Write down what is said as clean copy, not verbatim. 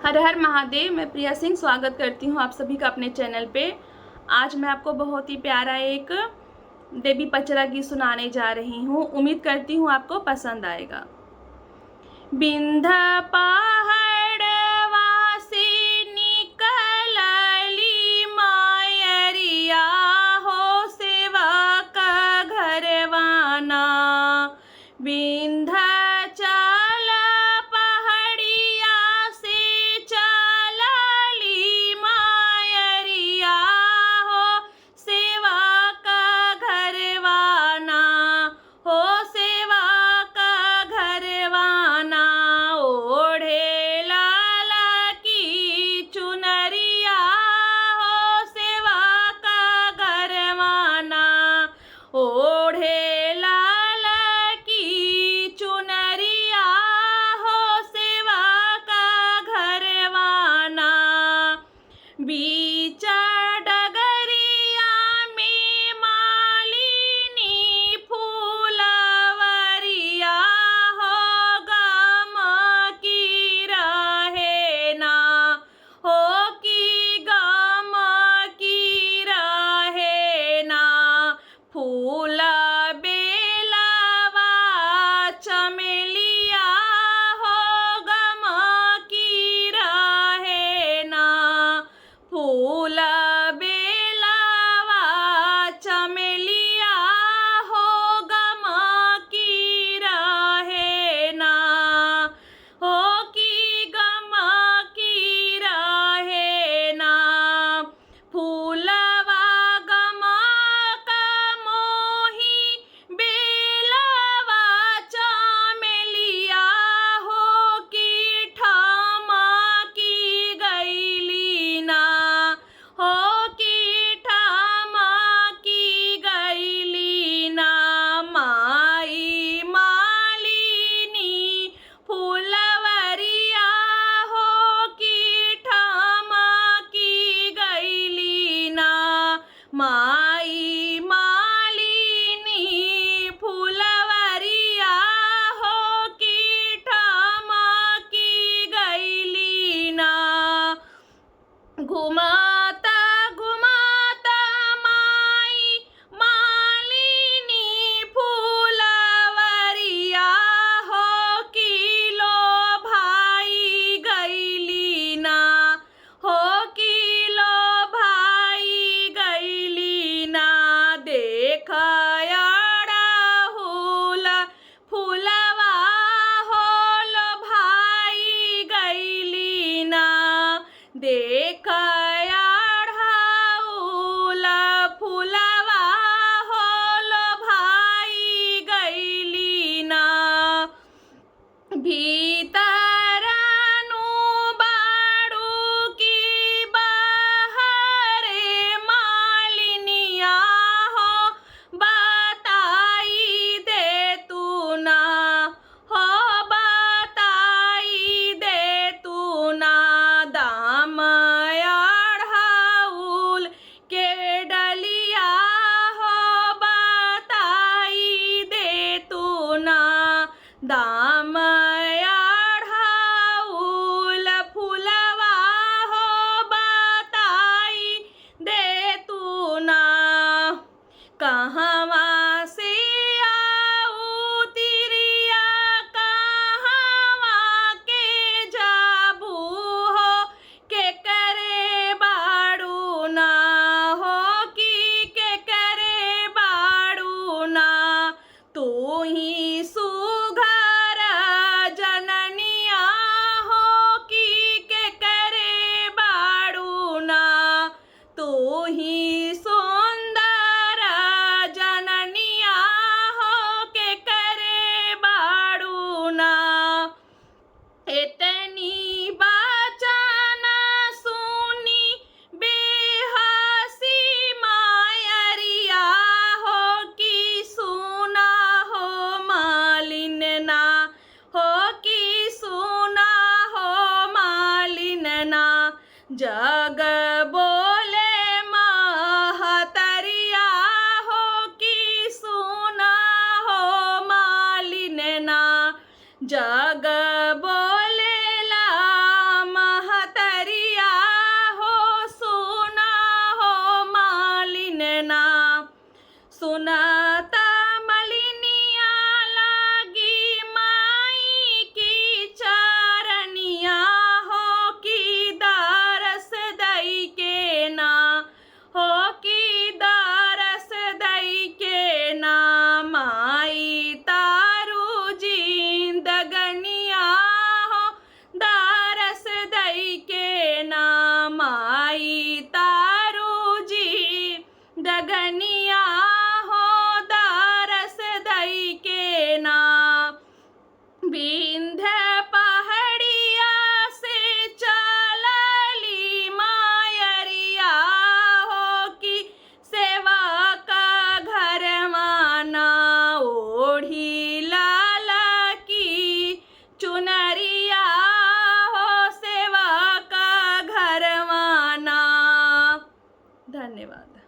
हर हर महादेव। मैं प्रिया सिंह स्वागत करती हूँ आप सभी का अपने चैनल पे। आज मैं आपको बहुत ही प्यारा एक देवी पचरा गीत सुनाने जा रही हूँ। उम्मीद करती हूँ आपको पसंद आएगा। बिंध पहाड़ वासी निकलली मायरिया हो सेवा का घरवाना। बिंध चल पहाड़िया से चलली मायरिया हो सेवा का घरवाना। हो सेवा का घरवाना ओढ़े लाल की चुनरिया हो सेवा का घरवाना। ओढ़े लाल की चुनरिया हो सेवा का घरवाना। बीच डगरिया में मालिनी फूलवरिया हो गम की रहे ना। हो की गम की रहे ना। फूल बेलवा चमेलिया हो गम की रहे ना। फूल बेलवा चमेलिया हो गम की रहे ना। हो की गम की रहे ना। फूलवा गम का मोही बेलवा चमेलिया हो की ठामा की गईली ना। हो की ठामा की गईली ना। माई मालिनी फूलवरिया हो की ठामा की गईली ना। माई मालिनी फूलवरिया हो की ठामा की गईली ना। घुमाता घुमाता माई मालिनी फूलवरिया हो किलो भाई गईली ना। हो किलो भाई गईली ना। देख अड़हुल फूलवा होल भाई गईली ना। देख अड़हुल फूलवा होल भाई गईली ना। भीतरनु बाड़ू की बहरे मालिनिया हो बताई दे तू ना। हो बताई दे तू ना। दाम अड़हुल के डलिया हो बताई दे तू ना। दाम अड़हुल फूलवा हो बताई दे तू ना। कहवा से आऊ तिरिया कहवा के जाबू हो के करे बाड़ू ना। हो की के करे बाड़ू ना। तू ही सुघर जननिया हो की के करे बाड़ू ना। तू ही सुंदर जननिया हो के करे बाड़ू ना। इतनी बचन सुनी बेहसी मायरिया हो की सुना हो मालिन ना। हो की सुना हो मालिन ना। जग बोले महतरिया हो की सुना हो मालिन ना। जग बोलेला धन्यवाद।